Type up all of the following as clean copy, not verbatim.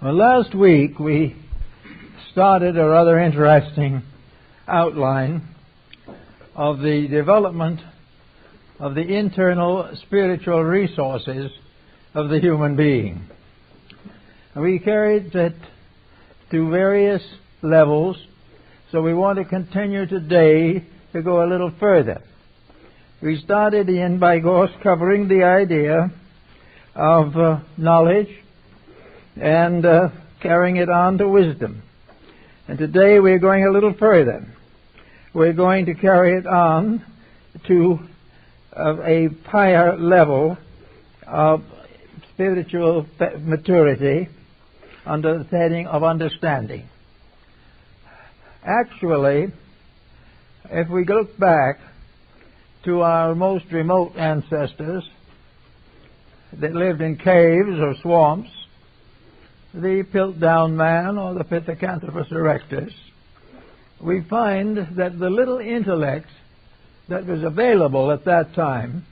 Well, last week we started a rather interesting outline of the development of the internal spiritual resources of the human being. We carried it to various levels, so we want to continue today to go a little further. We started in by covering the idea of knowledge and carrying it on to wisdom. And today we're going a little further. We're going to carry it on to a higher level of spiritual maturity under the heading of understanding. Actually, if we look back to our most remote ancestors that lived in caves or swamps, the Piltdown man or the Pithecanthropus erectus, we find that the little intellect that was available at that time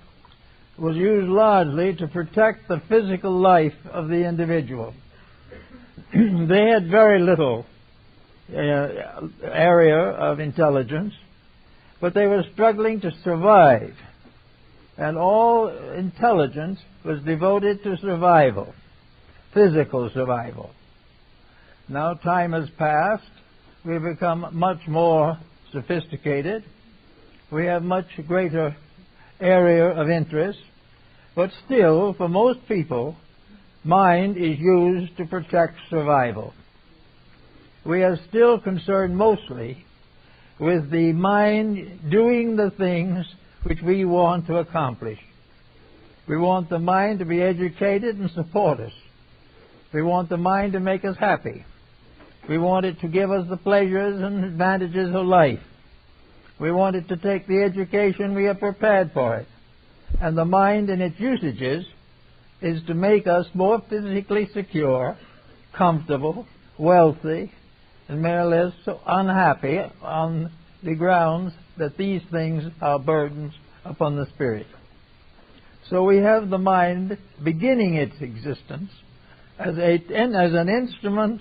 was used largely to protect the physical life of the individual. They had very little area of intelligence, but they were struggling to survive, and all intelligence was devoted to survival. Physical survival. Now time has passed. We've become much more sophisticated. We have much greater area of interest. But still, for most people, mind is used to protect survival. We are still concerned mostly with the mind doing the things which we want to accomplish. We want the mind to be educated and support us. We want the mind to make us happy. We want it to give us the pleasures and advantages of life. We want it to take the education we have prepared for it. And the mind in its usages is to make us more physically secure, comfortable, wealthy, and more or less so unhappy on the grounds that these things are burdens upon the spirit. So we have the mind beginning its existence as an instrument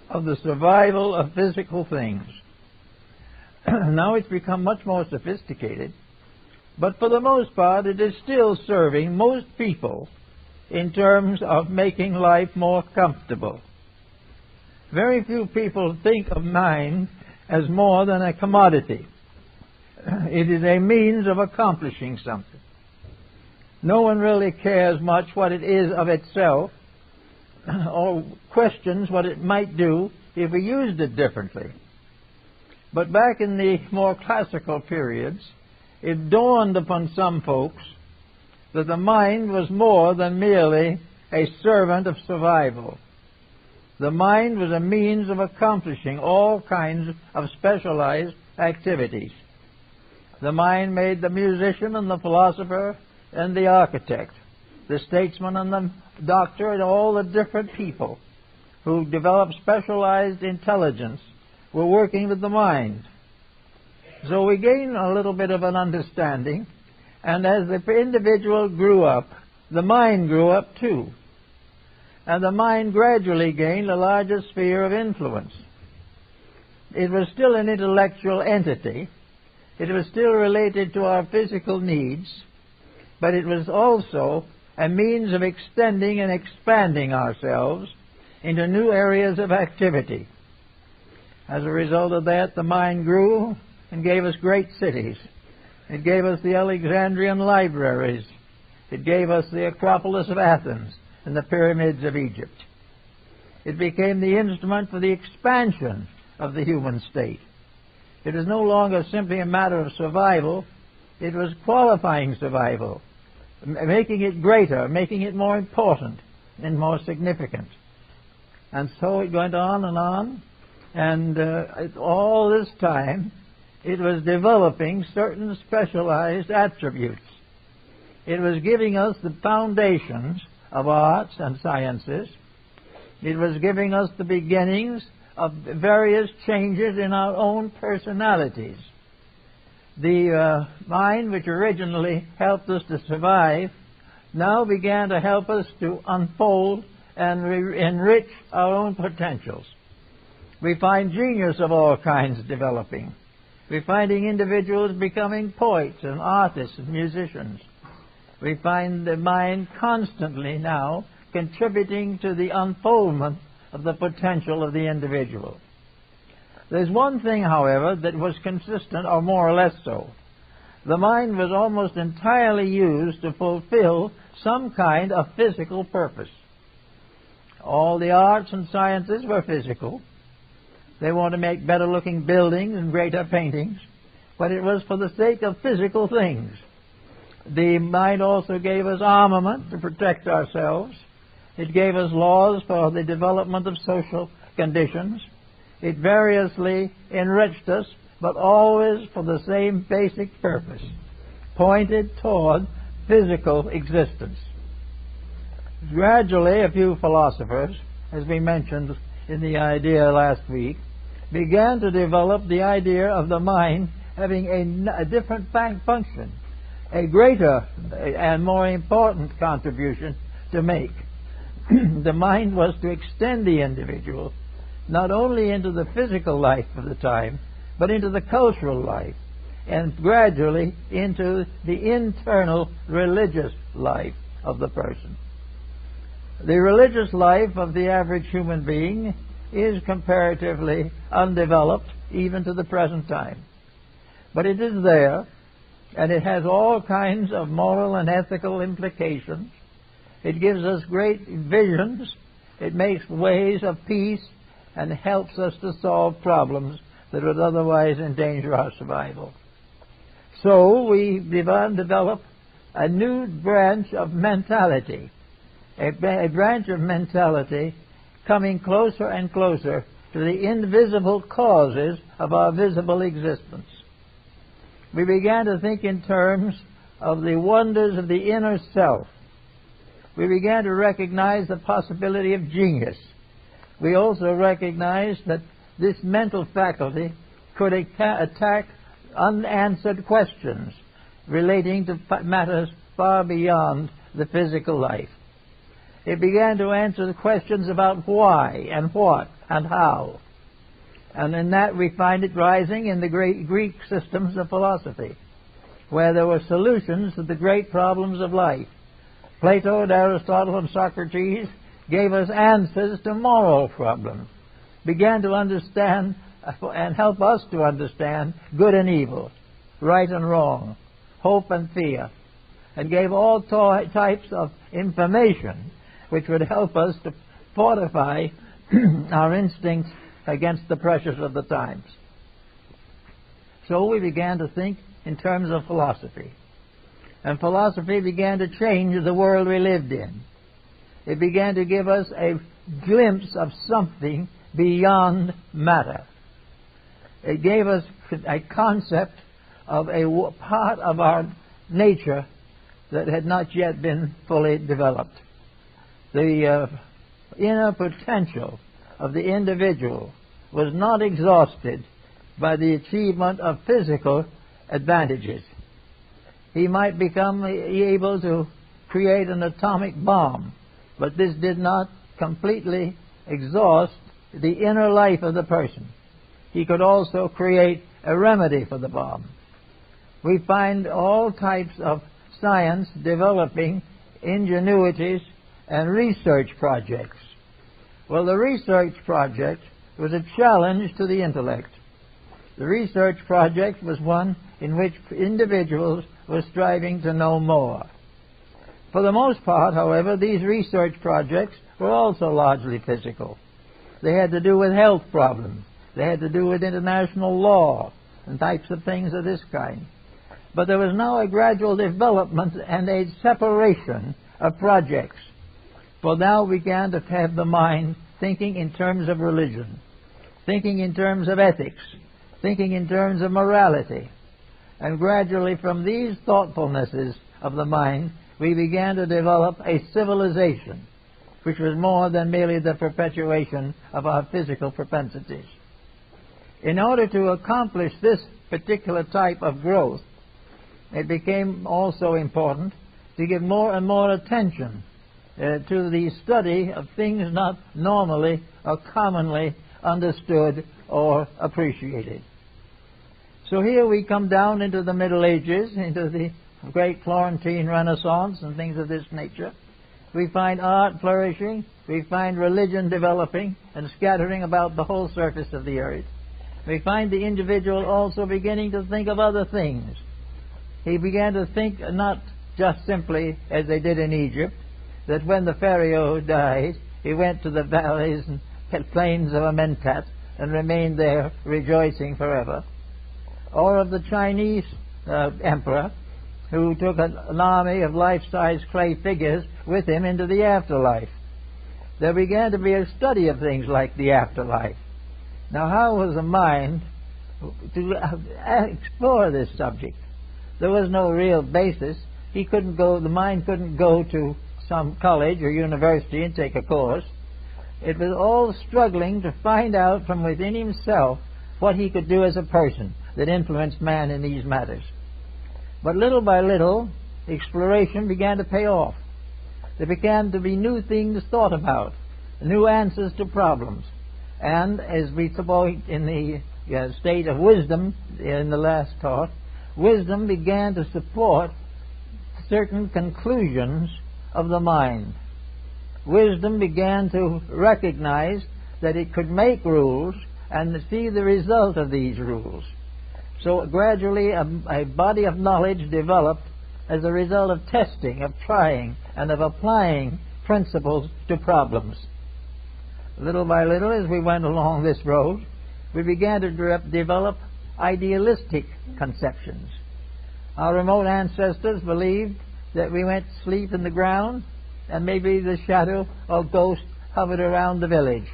of the survival of physical things. Now it's become much more sophisticated, but for the most part it is still serving most people in terms of making life more comfortable. Very few people think of mind as more than a commodity. It is a means of accomplishing something. No one really cares much what it is of itself, or questions what it might do if we used it differently. But back in the more classical periods, it dawned upon some folks that the mind was more than merely a servant of survival. The mind was a means of accomplishing all kinds of specialized activities. The mind made the musician and the philosopher and the architect, the statesman and the doctor, and all the different people who developed specialized intelligence were working with the mind. So we gain a little bit of an understanding, and as the individual grew up, the mind grew up too. And the mind gradually gained a larger sphere of influence. It was still an intellectual entity. It was still related to our physical needs, but it was also a means of extending and expanding ourselves into new areas of activity. As a result of that, the mind grew and gave us great cities. It gave us the Alexandrian libraries. It gave us the Acropolis of Athens and the pyramids of Egypt. It became the instrument for the expansion of the human state. It was no longer simply a matter of survival. It was qualifying survival, making it greater, making it more important and more significant. And so it went on, and all this time it was developing certain specialized attributes. It was giving us the foundations of arts and sciences. It was giving us the beginnings of various changes in our own personalities. The mind, which originally helped us to survive, now began to help us to unfold and enrich our own potentials. We find genius of all kinds developing. We're finding individuals becoming poets and artists and musicians. We find the mind constantly now contributing to the unfoldment of the potential of the individual. There's one thing, however, that was consistent, or more or less so. The mind was almost entirely used to fulfill some kind of physical purpose. All the arts and sciences were physical. They want to make better-looking buildings and greater paintings, but it was for the sake of physical things. The mind also gave us armament to protect ourselves. It gave us laws for the development of social conditions. It variously enriched us, but always for the same basic purpose, pointed toward physical existence. Gradually, a few philosophers, as we mentioned in the idea last week, began to develop the idea of the mind having a different function, a greater and more important contribution to make. The mind was to extend the individual not only into the physical life of the time, but into the cultural life, and gradually into the internal religious life of the person. The religious life of the average human being is comparatively undeveloped even to the present time. But it is there, and it has all kinds of moral and ethical implications. It gives us great visions. It makes ways of peace and helps us to solve problems that would otherwise endanger our survival. So we develop a new branch of mentality, a branch of mentality coming closer and closer to the invisible causes of our visible existence. We began to think in terms of the wonders of the inner self. We began to recognize the possibility of genius. We also recognized that this mental faculty could attack unanswered questions relating to matters far beyond the physical life. It began to answer the questions about why and what and how. And in that we find it rising in the great Greek systems of philosophy, where there were solutions to the great problems of life. Plato and Aristotle and Socrates gave us answers to moral problems, began to understand and help us to understand good and evil, right and wrong, hope and fear, and gave all types of information which would help us to fortify our instincts against the pressures of the times. So we began to think in terms of philosophy. And philosophy began to change the world we lived in. It began to give us a glimpse of something beyond matter. It gave us a concept of a part of our nature that had not yet been fully developed. The inner potential of the individual was not exhausted by the achievement of physical advantages. He might become able to create an atomic bomb, but this did not completely exhaust the inner life of the person. He could also create a remedy for the bomb. We find all types of science developing ingenuities and research projects. Well, the research project was a challenge to the intellect. The research project was one in which individuals were striving to know more. For the most part, however, these research projects were also largely physical. They had to do with health problems. They had to do with international law and types of things of this kind. But there was now a gradual development and a separation of projects. For now we began to have the mind thinking in terms of religion, thinking in terms of ethics, thinking in terms of morality. And gradually from these thoughtfulnesses of the mind, we began to develop a civilization, which was more than merely the perpetuation of our physical propensities. In order to accomplish this particular type of growth, it became also important to give more and more attention to the study of things not normally or commonly understood or appreciated. So here we come down into the Middle Ages, into the great Florentine Renaissance and things of this nature. We find art flourishing, we find religion developing and scattering about the whole surface of the earth. We find the individual also beginning to think of other things. He began to think not just simply as they did in Egypt, that when the Pharaoh died, he went to the valleys and plains of Amentat and remained there rejoicing forever. Or of the Chinese emperor who took an army of life-size clay figures with him into the afterlife. There began to be a study of things like the afterlife. Now, how was the mind to explore this subject? There was no real basis. The mind couldn't go to some college or university and take a course. It was all struggling to find out from within himself what he could do as a person that influenced man in these matters. But little by little, exploration began to pay off. There began to be new things thought about, new answers to problems. And as we spoke in the state of wisdom in the last talk, wisdom began to support certain conclusions of the mind. Wisdom began to recognize that it could make rules and see the result of these rules. So gradually a body of knowledge developed as a result of testing, of trying, and of applying principles to problems. Little by little, as we went along this road, we began to develop idealistic conceptions. Our remote ancestors believed that we went to sleep in the ground and maybe the shadow or ghost hovered around the village.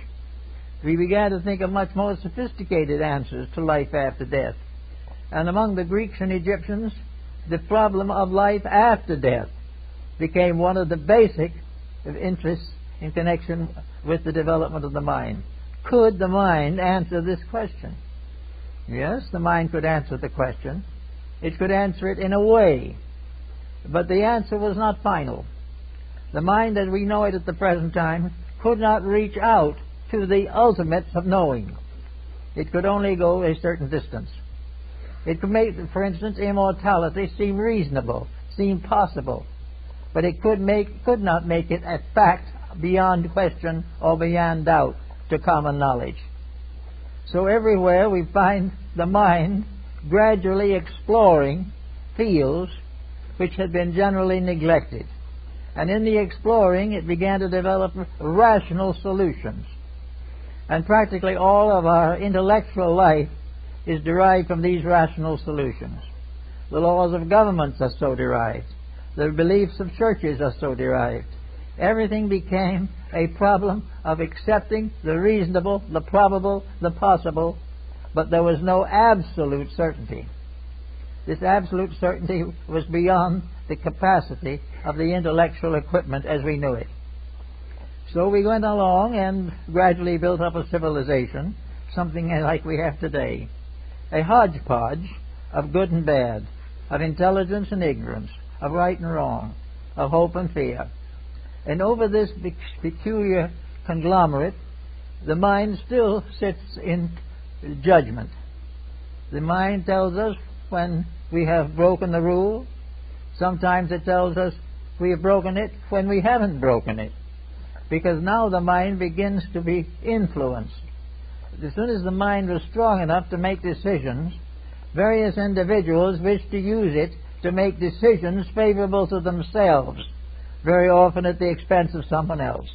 We began to think of much more sophisticated answers to life after death. And among the Greeks and Egyptians, the problem of life after death became one of the basic interests in connection with the development of the mind. Could the mind answer this question? Yes, the mind could answer the question. It could answer it in a way, but the answer was not final. The mind as we know it at the present time could not reach out to the ultimates of knowing. It could only go a certain distance. It could make, for instance, immortality seem reasonable, seem possible, but it could not make it a fact beyond question or beyond doubt to common knowledge. So everywhere we find the mind gradually exploring fields which had been generally neglected. And in the exploring, it began to develop rational solutions. And practically all of our intellectual life is derived from these rational solutions. The laws of governments are so derived. The beliefs of churches are so derived. Everything became a problem of accepting the reasonable, the probable, the possible, but there was no absolute certainty. This absolute certainty was beyond the capacity of the intellectual equipment as we knew it. So we went along and gradually built up a civilization, something like we have today. A hodgepodge of good and bad, of intelligence and ignorance, of right and wrong, of hope and fear. And over this peculiar conglomerate, the mind still sits in judgment. The mind tells us when we have broken the rule. Sometimes it tells us we have broken it when we haven't broken it. Because now the mind begins to be influenced. As soon as the mind was strong enough to make decisions, various individuals wish to use it to make decisions favorable to themselves, very often at the expense of someone else.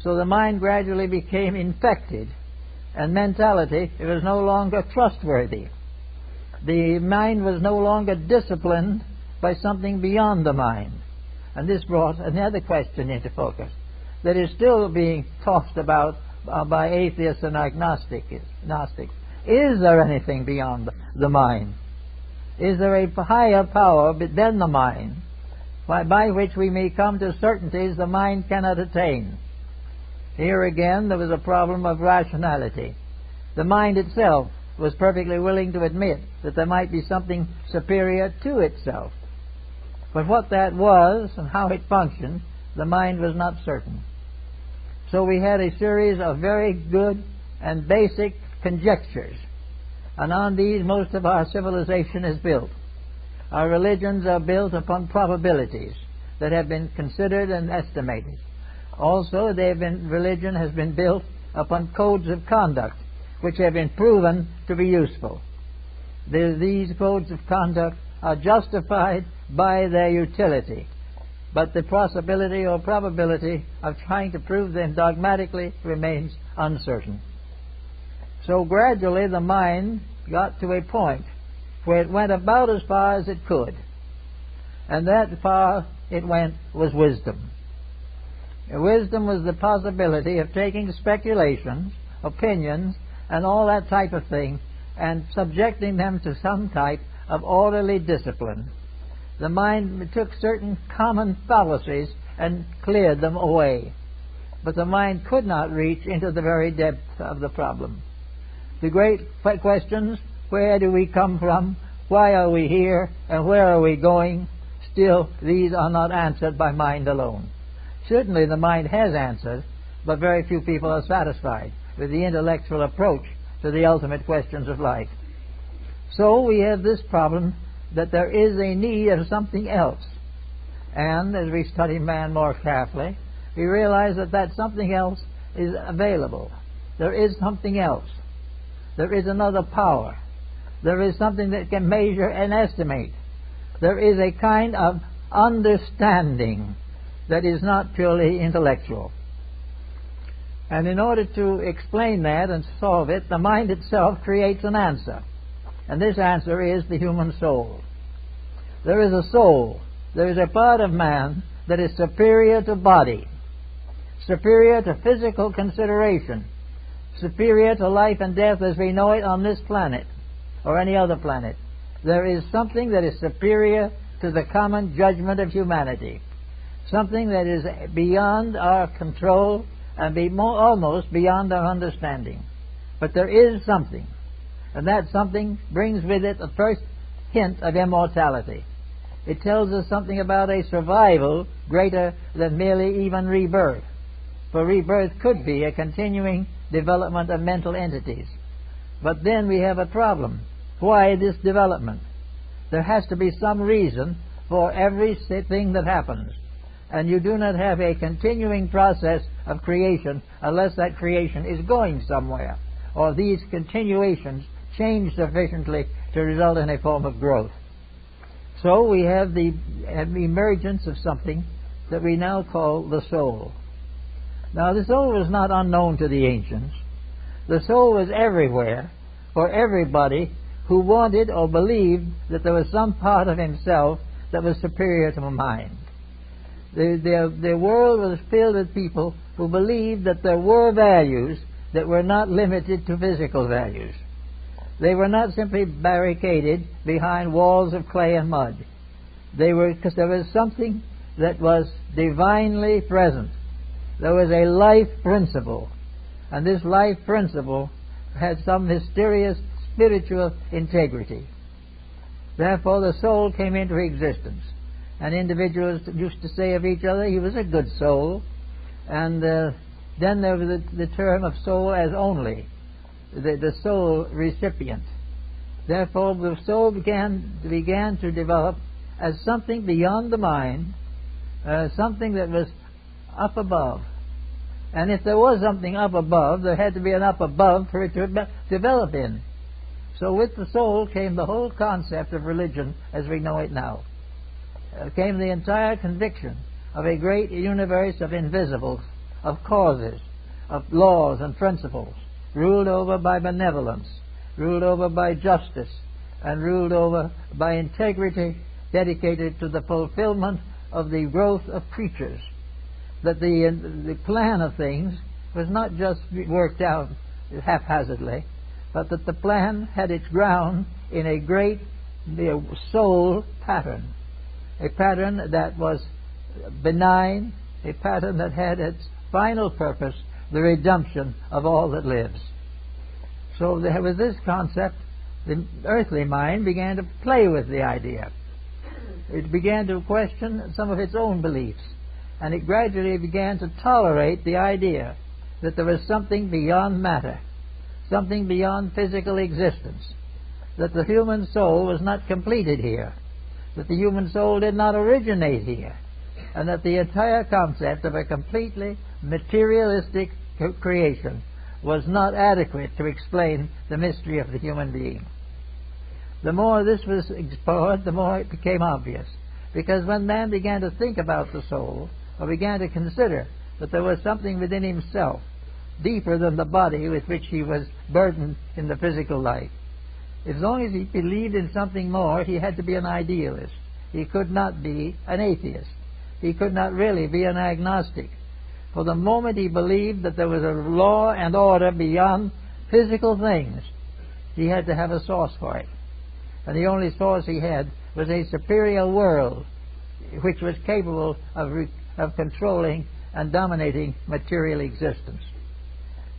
So the mind gradually became infected, and mentality was no longer trustworthy. The mind was no longer disciplined by something beyond the mind. And this brought another question into focus that is still being tossed about by atheists and agnostics. Is there anything beyond the mind? Is there a higher power than the mind by which we may come to certainties the mind cannot attain? Here again there was a problem of rationality. The mind itself was perfectly willing to admit that there might be something superior to itself. But what that was and how it functioned the mind was not certain. So we had a series of very good and basic conjectures, and on these most of our civilization is built. Our religions are built upon probabilities that have been considered and estimated. Also, religion has been built upon codes of conduct which have been proven to be useful. These codes of conduct are justified by their utility, but the possibility or probability of trying to prove them dogmatically remains uncertain. So gradually the mind got to a point where it went about as far as it could, and that far it went was wisdom. Wisdom was the possibility of taking speculations, opinions, and all that type of thing and subjecting them to some type of orderly discipline. The mind took certain common fallacies and cleared them away, but the mind could not reach into the very depth of the problem. The great questions, where do we come from, why are we here, and where are we going, still these are not answered by mind alone. Certainly the mind has answers, but very few people are satisfied with the intellectual approach to the ultimate questions of life. So we have this problem that there is a need of something else. And as we study man more carefully, we realize that that something else is available. There is something else. There is another power. There is something that can measure and estimate. There is a kind of understanding that is not purely intellectual. And in order to explain that and solve it, the mind itself creates an answer. And this answer is the human soul. There is a soul. There is a part of man that is superior to body, superior to physical consideration, superior to life and death as we know it on this planet or any other planet. There is something that is superior to the common judgment of humanity, something that is beyond our control and almost beyond our understanding. But there is something, and that something brings with it the first hint of immortality. It tells us something about a survival greater than merely even rebirth. For rebirth could be a continuing development of mental entities. But then we have a problem. Why this development? There has to be some reason for every thing that happens. And you do not have a continuing process of creation unless that creation is going somewhere, or these continuations change sufficiently to result in a form of growth. So we have the emergence of something that we now call the soul. Now the soul was not unknown to the ancients. The soul was everywhere for everybody who wanted or believed that there was some part of himself that was superior to the mind. The world was filled with people who believed that there were values that were not limited to physical values. They were not simply barricaded behind walls of clay and mud. Because there was something that was divinely present. There was a life principle, and this life principle had some mysterious spiritual integrity. Therefore the soul came into existence. And individuals used to say of each other, he was a good soul. And then there was the term of soul as only, the soul recipient. Therefore the soul began to develop as something beyond the mind, something that was up above. And if there was something up above, there had to be an up above for it to develop in. So with the soul came the whole concept of religion as we know it now. Came the entire conviction of a great universe of invisibles, of causes, of laws and principles, ruled over by benevolence, ruled over by justice, and ruled over by integrity, dedicated to the fulfillment of the growth of creatures. That the plan of things was not just worked out haphazardly, but that the plan had its ground in a great soul pattern. A pattern that was benign, a pattern that had its final purpose the redemption of all that lives. So there was this concept. The earthly mind began to play with the idea. It began to question some of its own beliefs. and it gradually began to tolerate the idea that there was something beyond matter, something beyond physical existence, that the human soul was not completed here, that the human soul did not originate here, and that the entire concept of a completely materialistic creation was not adequate to explain the mystery of the human being. The more this was explored, the more it became obvious, because when man began to think about the soul, or began to consider that there was something within himself deeper than the body with which he was burdened in the physical life, as long as he believed in something more, he had to be an idealist. He could not be an atheist. He could not really be an agnostic. For the moment he believed that there was a law and order beyond physical things, he had to have a source for it. And the only source he had was a superior world which was capable of controlling and dominating material existence.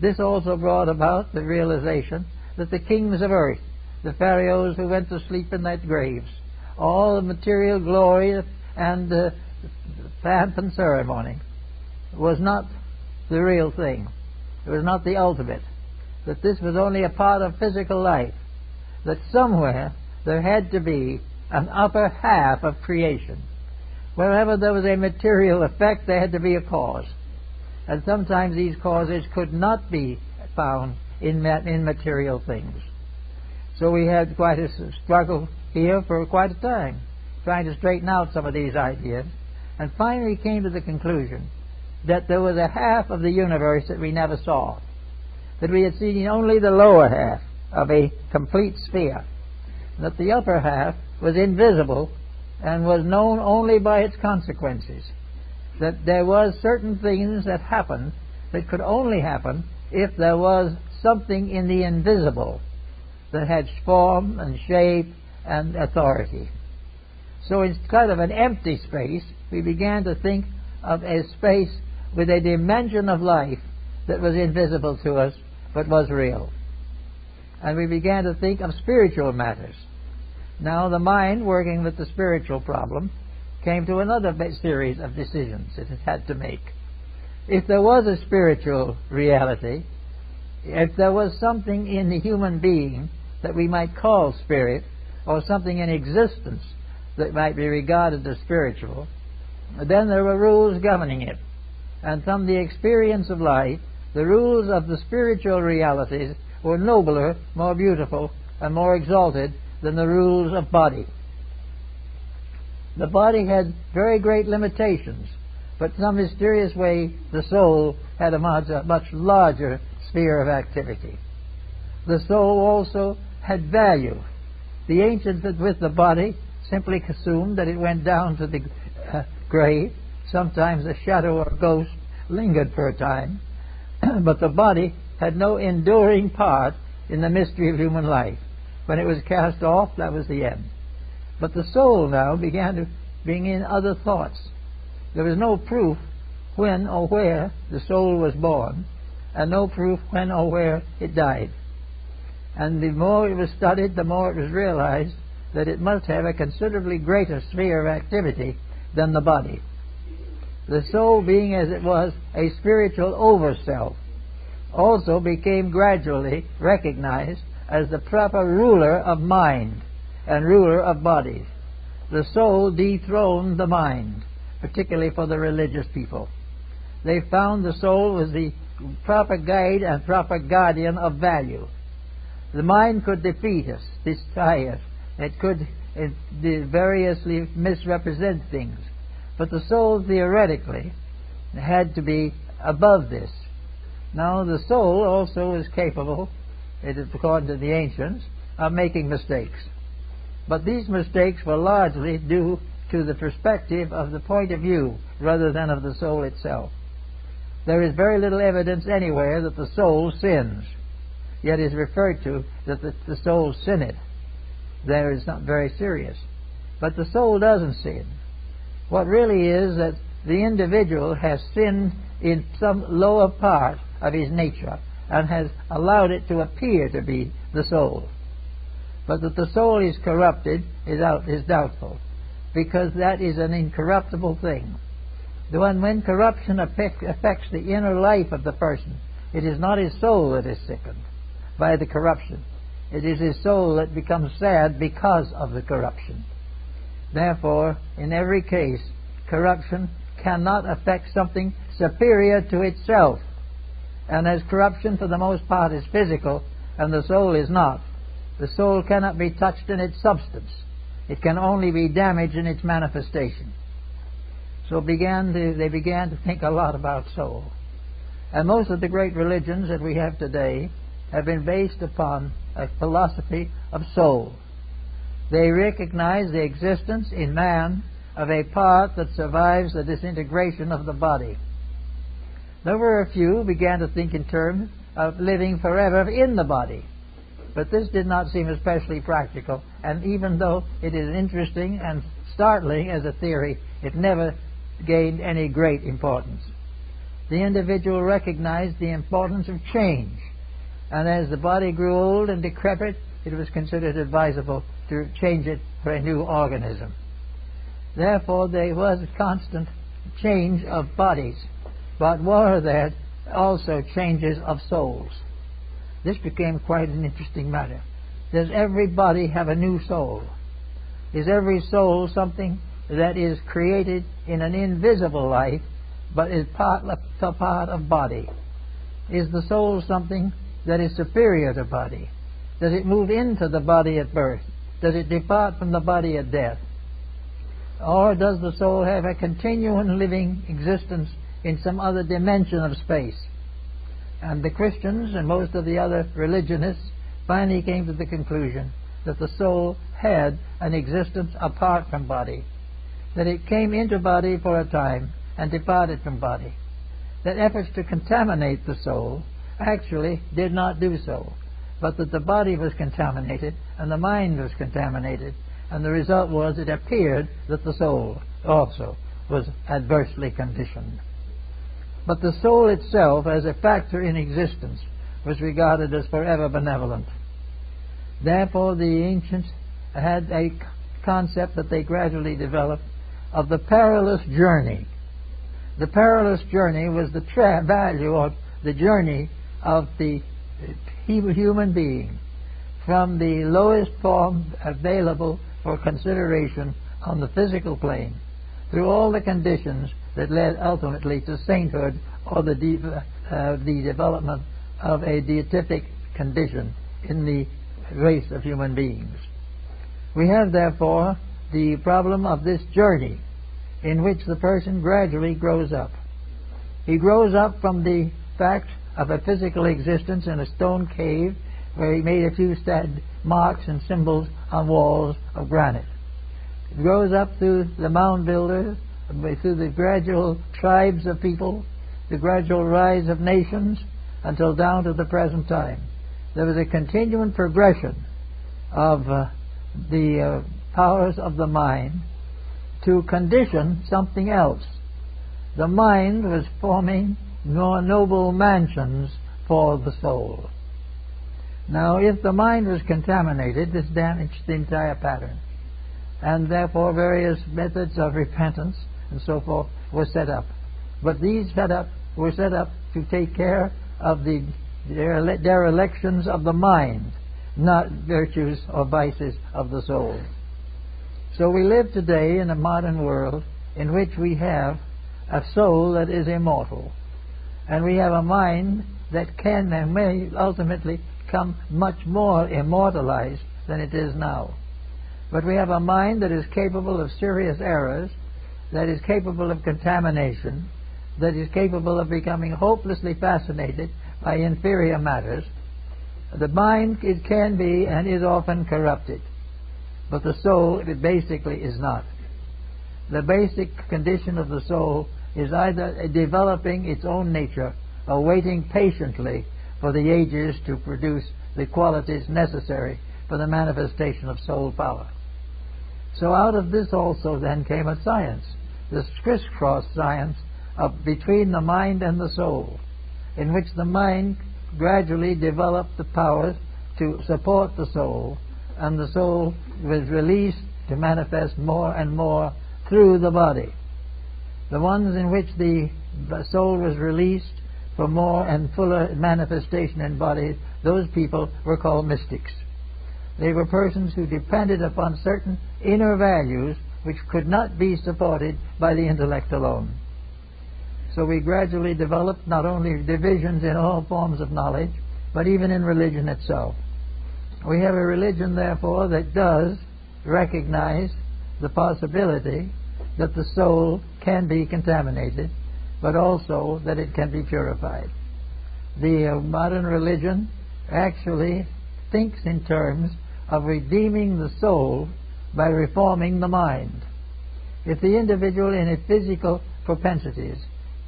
This also brought about the realization that the kings of earth, the pharaohs who went to sleep in their graves, all the material glory and pomp and ceremony was not the real thing. It was not the ultimate. That this was only a part of physical life. That somewhere there had to be an upper half of creation. Wherever there was a material effect, there had to be a cause. And sometimes these causes could not be found in material things. So we had quite a struggle here for quite a time, trying to straighten out some of these ideas, and finally came to the conclusion that there was a half of the universe that we never saw, that we had seen only the lower half of a complete sphere, that the upper half was invisible and was known only by its consequences, that there was certain things that happened that could only happen if there was something in the invisible that had form and shape and authority. So instead of an empty space, we began to think of a space with a dimension of life that was invisible to us but was real. And we began to think of spiritual matters. Now the mind, working with the spiritual problem, came to another series of decisions it had to make. If there was a spiritual reality, if there was something in the human being that we might call spirit, or something in existence that might be regarded as spiritual, then there were rules governing it. And from the experience of life, the rules of the spiritual realities were nobler, more beautiful, and more exalted than the rules of body. The body had very great limitations, but in some mysterious way the soul had a much larger sphere of activity. The soul also had value. The ancients with the body simply assumed that it went down to the grave. Sometimes a shadow or ghost lingered for a time, but the body had no enduring part in the mystery of human life. When it was cast off, that was the end. But the soul now began to bring in other thoughts. There was no proof when or where the soul was born, and no proof when or where it died. And the more it was studied, the more it was realized that it must have a considerably greater sphere of activity than the body. The soul, being as it was a spiritual over-self, also became gradually recognized as the proper ruler of mind and ruler of bodies. The soul dethroned the mind, particularly for the religious people. They found the soul was the proper guide and proper guardian of value. The mind could defeat us, destroy us. It could variously misrepresent things. But the soul, theoretically, had to be above this. Now, the soul also is capable, it is according to the ancients, of making mistakes. But these mistakes were largely due to the perspective of the point of view rather than of the soul itself. There is very little evidence anywhere that the soul sins, yet is referred to that the soul sinneth. There is not very serious. But the soul doesn't sin. What really is that the individual has sinned in some lower part of his nature and has allowed it to appear to be the soul. But that the soul is corrupted is doubtful, because that is an incorruptible thing. When corruption affects the inner life of the person, it is not his soul that is sickened by the corruption. It is his soul that becomes sad because of the corruption. Therefore, in every case, corruption cannot affect something superior to itself. And as corruption for the most part is physical, and the soul is not, the soul cannot be touched in its substance. It can only be damaged in its manifestation. So they began to think a lot about soul. And most of the great religions that we have today have been based upon a philosophy of soul. They recognize the existence in man of a part that survives the disintegration of the body. There were a few who began to think in terms of living forever in the body. But this did not seem especially practical, and even though it is interesting and startling as a theory, it never gained any great importance. The individual recognized the importance of change, and as the body grew old and decrepit, it was considered advisable to change it for a new organism. Therefore, there was a constant change of bodies, but were there also changes of souls. This became quite an interesting matter. Does every body have a new soul? Is every soul something that is created in an invisible life, but is part of body? Is the soul something that is superior to body? Does it move into the body at birth? Does it depart from the body at death? Or does the soul have a continuing living existence in some other dimension of space? And the Christians and most of the other religionists finally came to the conclusion that the soul had an existence apart from body, that it came into body for a time and departed from body, that efforts to contaminate the soul actually did not do so, but that the body was contaminated and the mind was contaminated, and the result was it appeared that the soul also was adversely conditioned. But the soul itself, as a factor in existence, was regarded as forever benevolent. Therefore, the ancients had a concept that they gradually developed of the perilous journey. The perilous journey was the value of the journey of the human being from the lowest form available for consideration on the physical plane through all the conditions that led ultimately to sainthood or the development of a beatific condition in the race of human beings. We have therefore the problem of this journey in which the person gradually grows up. He grows up from the fact of a physical existence in a stone cave where he made a few marks and symbols on walls of granite. He grows up through the mound builders, through the gradual tribes of people, the gradual rise of nations, until down to the present time. There was a continuing progression of the powers of the mind to condition something else. The mind was forming more noble mansions for the soul. Now, if the mind was contaminated, this damaged the entire pattern, and therefore various methods of repentance and so forth were set up. But these were set up to take care of the derelictions of the mind, not virtues or vices of the soul. So we live today in a modern world in which we have a soul that is immortal, and we have a mind that can and may ultimately become much more immortalized than it is now. But we have a mind that is capable of serious errors, that is capable of contamination, that is capable of becoming hopelessly fascinated by inferior matters. The mind, it can be and is often corrupted, but the soul, it basically is not. The basic condition of the soul is either developing its own nature or waiting patiently for the ages to produce the qualities necessary for the manifestation of soul power. So out of this also then came a science, this crisscross science of between the mind and the soul, in which the mind gradually developed the powers to support the soul, and the soul was released to manifest more and more through the body. The ones in which the soul was released for more and fuller manifestation in bodies, those people were called mystics. They were persons who depended upon certain inner values which could not be supported by the intellect alone. So we gradually developed not only divisions in all forms of knowledge, but even in religion itself. We have a religion, therefore, that does recognize the possibility that the soul can be contaminated, but also that it can be purified. The modern religion actually thinks in terms of redeeming the soul by reforming the mind. If the individual in his physical propensities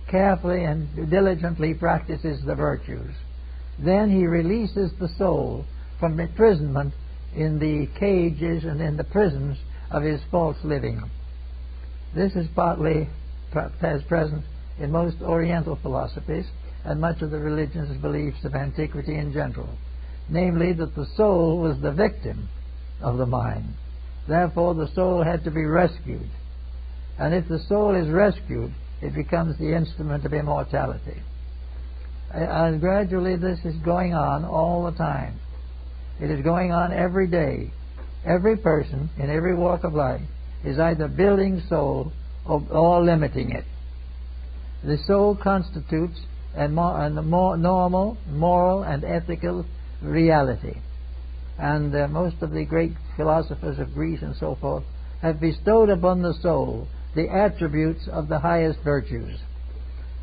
carefully and diligently practices the virtues, then he releases the soul from imprisonment in the cages and in the prisons of his false living. This is partly as present in most Oriental philosophies and much of the religious beliefs of antiquity in general, namely that the soul was the victim of the mind. Therefore, the soul had to be rescued. And if the soul is rescued, it becomes the instrument of immortality. And gradually this is going on all the time. It is going on every day. Every person in every walk of life is either building soul or limiting it. The soul constitutes a more normal, moral, and ethical reality. And most of the great philosophers of Greece and so forth have bestowed upon the soul the attributes of the highest virtues.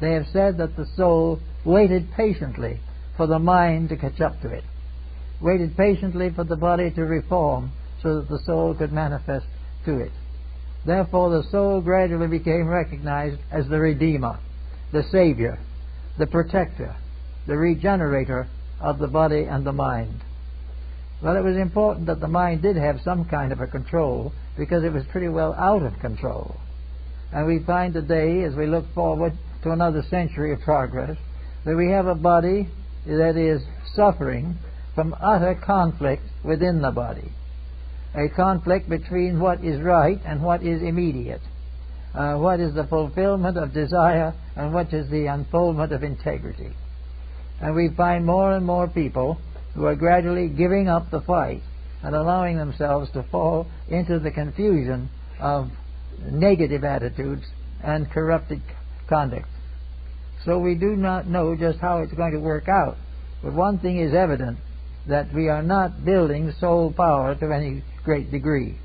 They have said that the soul waited patiently for the mind to catch up to it, waited patiently for the body to reform so that the soul could manifest to it. Therefore, the soul gradually became recognized as the Redeemer, the Savior, the Protector, the Regenerator of the body and the mind. Well, it was important that the mind did have some kind of a control, because it was pretty well out of control. And we find today, as we look forward to another century of progress, that we have a body that is suffering from utter conflict within the body. A conflict between what is right and what is immediate. What is the fulfillment of desire and what is the unfoldment of integrity. And we find more and more people who are gradually giving up the fight and allowing themselves to fall into the confusion of negative attitudes and corrupted conduct. So we do not know just how it's going to work out. But one thing is evident, that we are not building soul power to any great degree.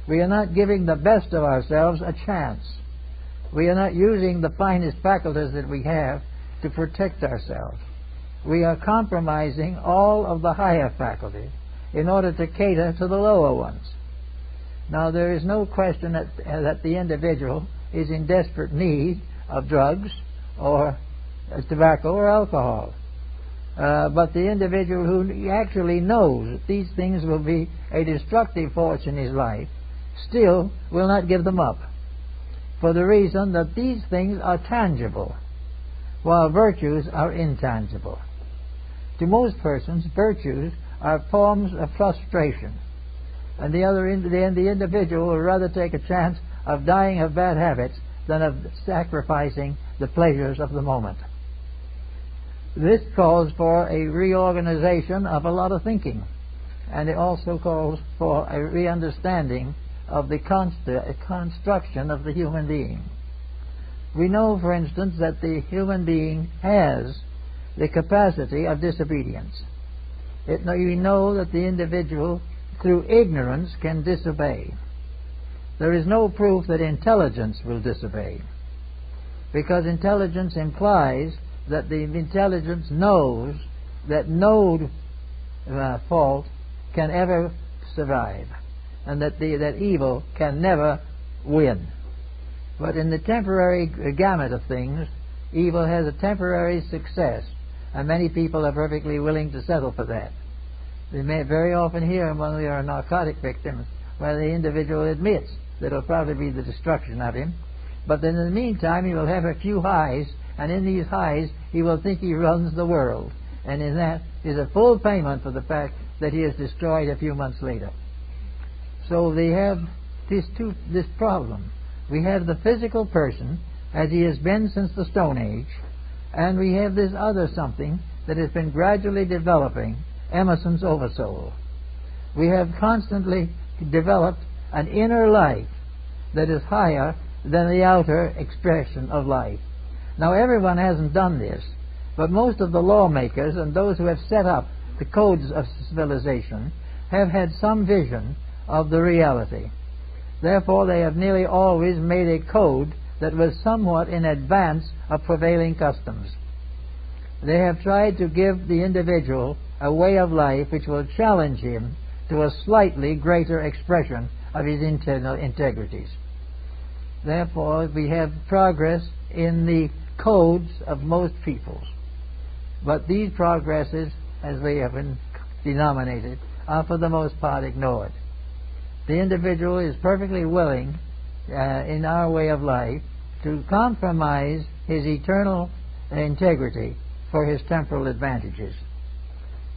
We are not giving the best of ourselves a chance. We are not using the finest faculties that we have to protect ourselves. We are compromising all of the higher faculties in order to cater to the lower ones. Now, there is no question that the individual is in desperate need of drugs or tobacco or alcohol. But the individual who actually knows that these things will be a destructive force in his life still will not give them up, for the reason that these things are tangible, while virtues are intangible. To most persons, virtues are forms of frustration, and the individual will rather take a chance of dying of bad habits than of sacrificing the pleasures of the moment. This calls for a reorganization of a lot of thinking, and it also calls for a re-understanding of the construction of the human being. We know, for instance, that the human being has the capacity of disobedience. We know that the individual, through ignorance, can disobey. There is no proof that intelligence will disobey, because intelligence implies that the intelligence knows that no fault can ever survive, and that evil can never win. But in the temporary gamut of things, evil has a temporary success, and many people are perfectly willing to settle for that. We may very often hear among our narcotic victims where the individual admits that it will probably be the destruction of him, but in the meantime he will have a few highs, and in these highs he will think he runs the world, and in that is a full payment for the fact that he is destroyed a few months later. So they have this problem. We have the physical person as he has been since the Stone Age, and we have this other something that has been gradually developing, Emerson's oversoul. We have constantly developed an inner life that is higher than the outer expression of life. Now, everyone hasn't done this, but most of the lawmakers and those who have set up the codes of civilization have had some vision of the reality. Therefore, they have nearly always made a code that was somewhat in advance of prevailing customs. They have tried to give the individual a way of life which will challenge him to a slightly greater expression of his internal integrities. Therefore, we have progress in the codes of most peoples. But these progresses, as they have been denominated, are for the most part ignored. The individual is perfectly willing, in our way of life, to compromise his eternal integrity for his temporal advantages.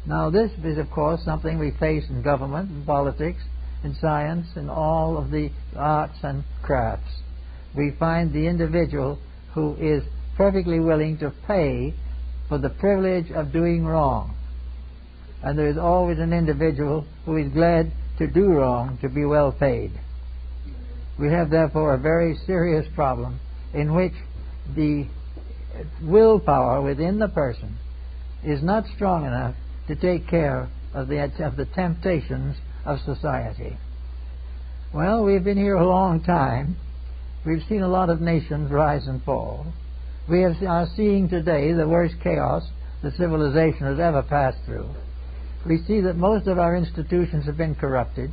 Now, this is, of course, something we face in government, in politics, in science, in all of the arts and crafts. We find the individual who is perfectly willing to pay for the privilege of doing wrong. And there is always an individual who is glad to do wrong to be well paid. We have, therefore, a very serious problem in which the willpower within the person is not strong enough to take care of the temptations of society. Well, we've been here a long time. We've seen a lot of nations rise and fall. We are seeing today the worst chaos that civilization has ever passed through. We see that most of our institutions have been corrupted,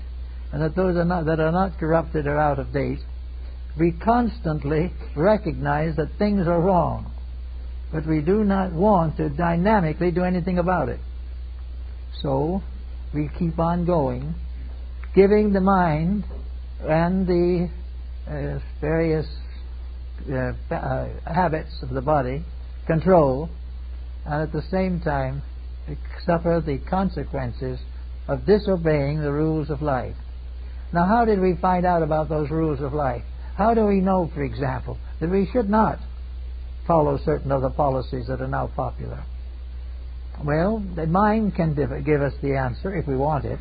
and that those that are not corrupted are out of date. We constantly recognize that things are wrong, but we do not want to dynamically do anything about it. So we keep on going, giving the mind and the various habits of the body control, and at the same time suffer the consequences of disobeying the rules of life. Now, how did we find out about those rules of life? How do we know, for example, that we should not follow certain of the policies that are now popular? Well, the mind can give us the answer if we want it,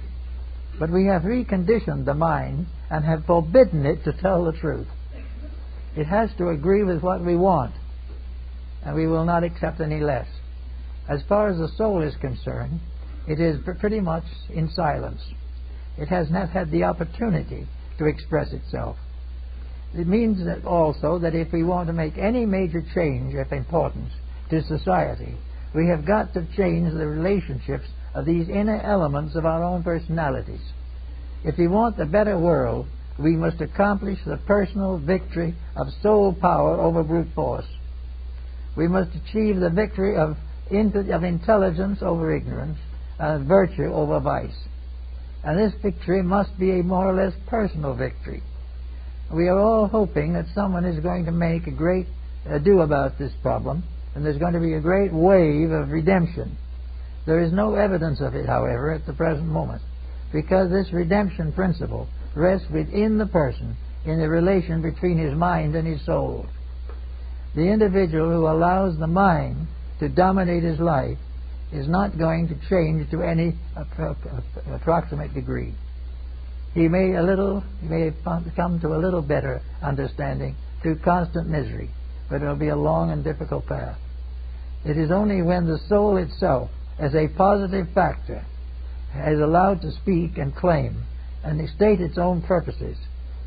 but we have reconditioned the mind and have forbidden it to tell the truth. It has to agree with what we want, and we will not accept any less. As far as the soul is concerned, it is pretty much in silence. It has not had the opportunity to express itself. It means that also that if we want to make any major change of importance to society, we have got to change the relationships of these inner elements of our own personalities. If we want a better world, we must accomplish the personal victory of soul power over brute force. We must achieve the victory of intelligence over ignorance, and virtue over vice. And this victory must be a more or less personal victory. We are all hoping that someone is going to make a great ado about this problem, and there's going to be a great wave of redemption. There is no evidence of it, however, at the present moment, because this redemption principle rests within the person in the relation between his mind and his soul. The individual who allows the mind to dominate his life is not going to change to any approximate degree. He may come to a little better understanding through constant misery, but it will be a long and difficult path. It is only when the soul itself, as a positive factor, is allowed to speak and claim and state its own purposes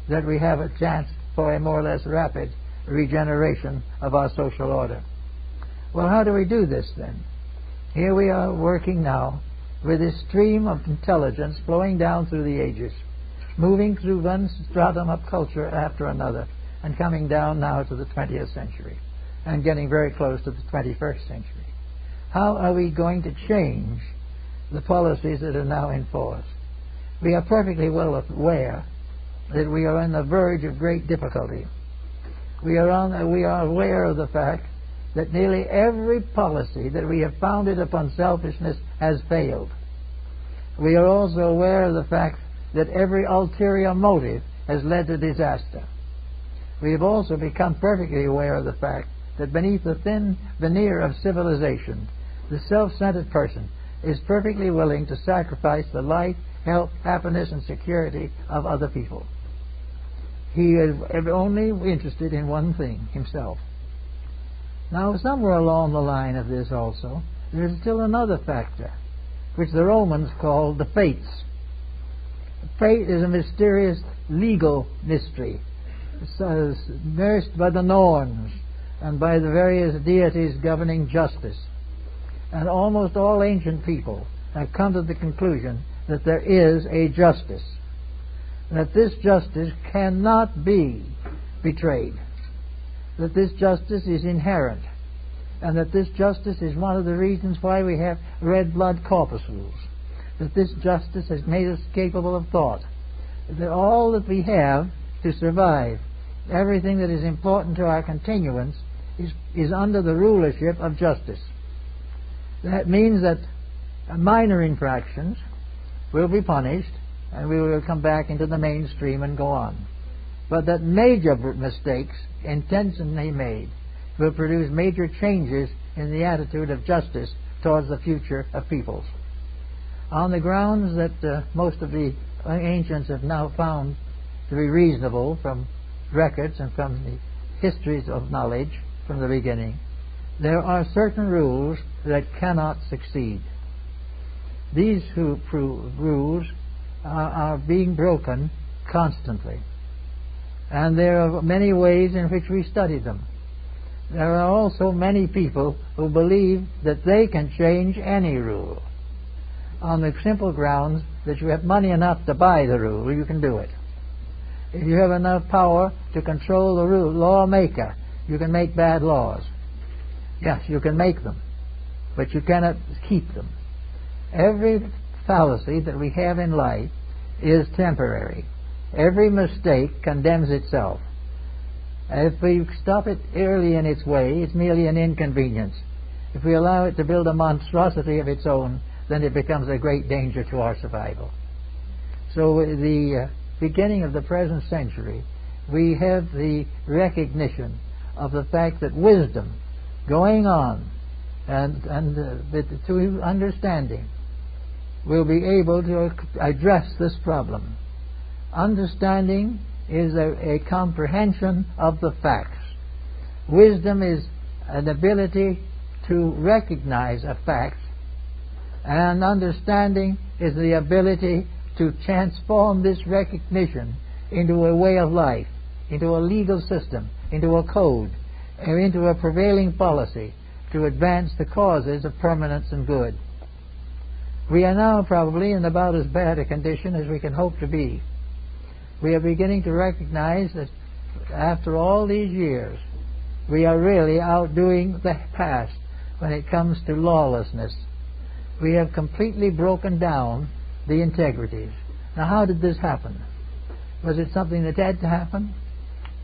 that we have a chance for a more or less rapid regeneration of our social order. Well, how do we do this then? Here we are working now with this stream of intelligence flowing down through the ages, moving through one stratum of culture after another, and coming down now to the 20th century, and getting very close to the 21st century. How are we going to change the policies that are now in force? We are perfectly well aware that we are on the verge of great difficulty. We are aware of the fact that nearly every policy that we have founded upon selfishness has failed. We are also aware of the fact that every ulterior motive has led to disaster. we have also become perfectly aware of the fact that beneath the thin veneer of civilization, the self-centered person is perfectly willing to sacrifice the life, health, happiness, and security of other people. He is only interested in one thing, himself. Now, somewhere along the line of this also, there is still another factor, which the Romans called the fates. Fate is a mysterious legal mystery, nursed by the norns and by the various deities governing justice. And almost all ancient people have come to the conclusion that there is a justice, that this justice cannot be betrayed, that this justice is inherent, and that this justice is one of the reasons why we have red blood corpuscles, that this justice has made us capable of thought, that all that we have to survive, everything that is important to our continuance, is under the rulership of justice. That means that minor infractions will be punished, and we will come back into the mainstream and go on. But that major mistakes, intentionally made, will produce major changes in the attitude of justice towards the future of peoples. On the grounds that most of the ancients have now found to be reasonable from records and from the histories of knowledge from the beginning, there are certain rules that cannot succeed. These rules are being broken constantly. And there are many ways in which we study them. There are also many people who believe that they can change any rule. On the simple grounds that you have money enough to buy the rule, you can do it. If you have enough power to control the lawmaker, you can make bad laws. Yes, you can make them, but you cannot keep them. Every fallacy that we have in life is temporary. Every mistake condemns itself. If we stop it early in its way, it's merely an inconvenience. If we allow it to build a monstrosity of its own, then it becomes a great danger to our survival. So the beginning of the present century, we have the recognition of the fact that wisdom going on and to understanding will be able to address this problem. Understanding is a comprehension of the facts. Wisdom is an ability to recognize a fact, and understanding is the ability to transform this recognition into a way of life, into a legal system, into a code, or into a prevailing policy to advance the causes of permanence and good. We are now probably in about as bad a condition as we can hope to be. We are beginning to recognize that after all these years, we are really outdoing the past when it comes to lawlessness. We have completely broken down the integrities. Now, how did this happen? Was it something that had to happen?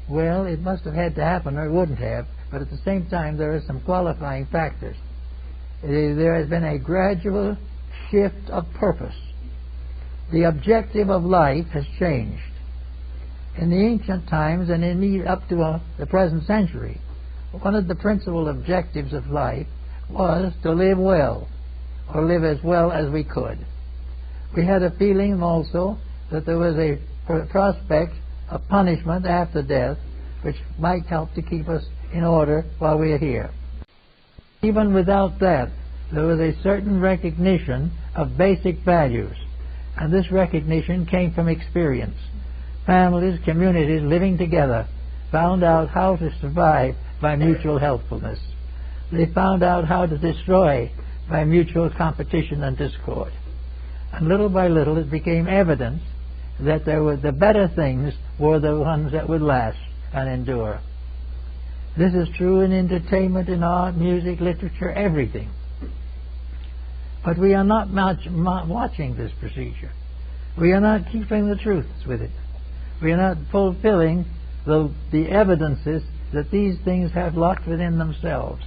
Well, it must have had to happen, or it wouldn't have. But at the same time, there are some qualifying factors. There has been a gradual shift of purpose. The objective of life has changed. In the ancient times and up to the present century, one of the principal objectives of life was to live well, or live as well as we could. We had a feeling also that there was a prospect of punishment after death, which might help to keep us in order while we are here. Even without that, there was a certain recognition of basic values, and this recognition came from experience. Families, communities living together found out how to survive by mutual helpfulness. They found out how to destroy by mutual competition and discord. And little by little it became evident that the better things were the ones that would last and endure. This is true in entertainment, in art, music, literature, everything. But we are not watching this procedure. We are not keeping the truths with it. We are not fulfilling the evidences that these things have locked within themselves.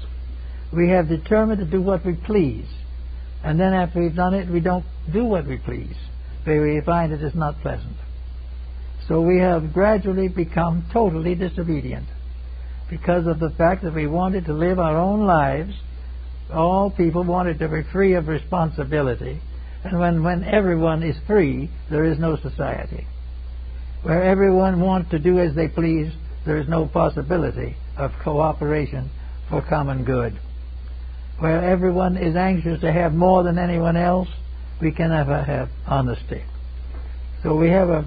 We have determined to do what we please, and then after we've done it, we don't do what we please, but we find it is not pleasant. So we have gradually become totally disobedient because of the fact that we wanted to live our own lives. All people wanted to be free of responsibility. And when everyone is free, there is no society. Where everyone wants to do as they please, there is no possibility of cooperation for common good. Where everyone is anxious to have more than anyone else, we can never have honesty. So we have a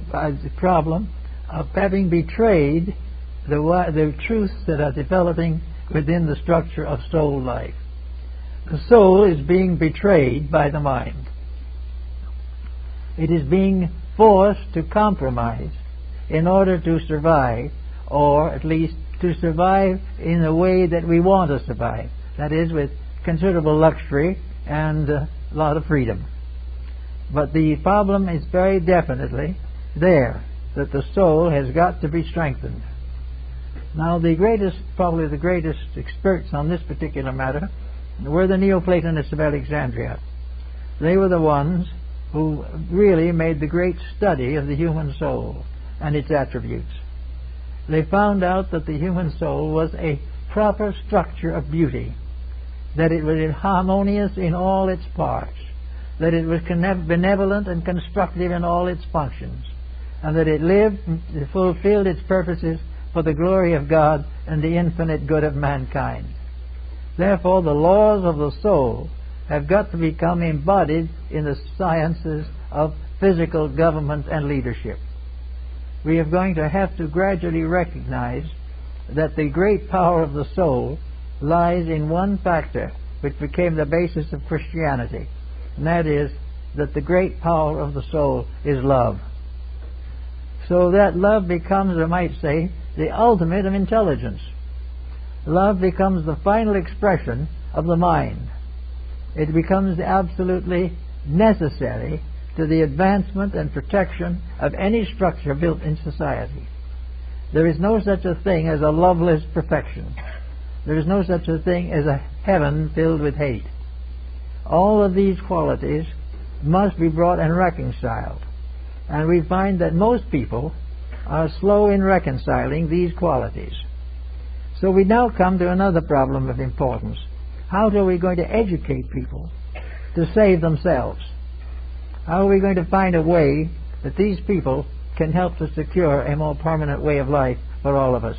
problem of having betrayed the truths that are developing within the structure of soul life. The soul is being betrayed by the mind. It is being forced to compromise in order to survive, or at least to survive in the way that we want to survive. That is, with considerable luxury and a lot of freedom. But the problem is very definitely there, that the soul has got to be strengthened. Now probably the greatest experts on this particular matter were the Neoplatonists of Alexandria. They were the ones who really made the great study of the human soul and its attributes. They found out that the human soul was a proper structure of beauty, that it was harmonious in all its parts, that it was benevolent and constructive in all its functions, and that it lived and fulfilled its purposes for the glory of God and the infinite good of mankind. Therefore, the laws of the soul have got to become embodied in the sciences of physical government and leadership. We are going to have to gradually recognize that the great power of the soul lies in one factor which became the basis of Christianity, and that is that the great power of the soul is love. So that love becomes, I might say, the ultimate of intelligence. Love becomes the final expression of the mind. It becomes absolutely necessary to the advancement and protection of any structure built in society. There is no such a thing as a loveless perfection. There is no such a thing as a heaven filled with hate. All of these qualities must be brought and reconciled. And we find that most people are slow in reconciling these qualities. So we now come to another problem of importance. How are we going to educate people to save themselves? How are we going to find a way that these people can help to secure a more permanent way of life for all of us?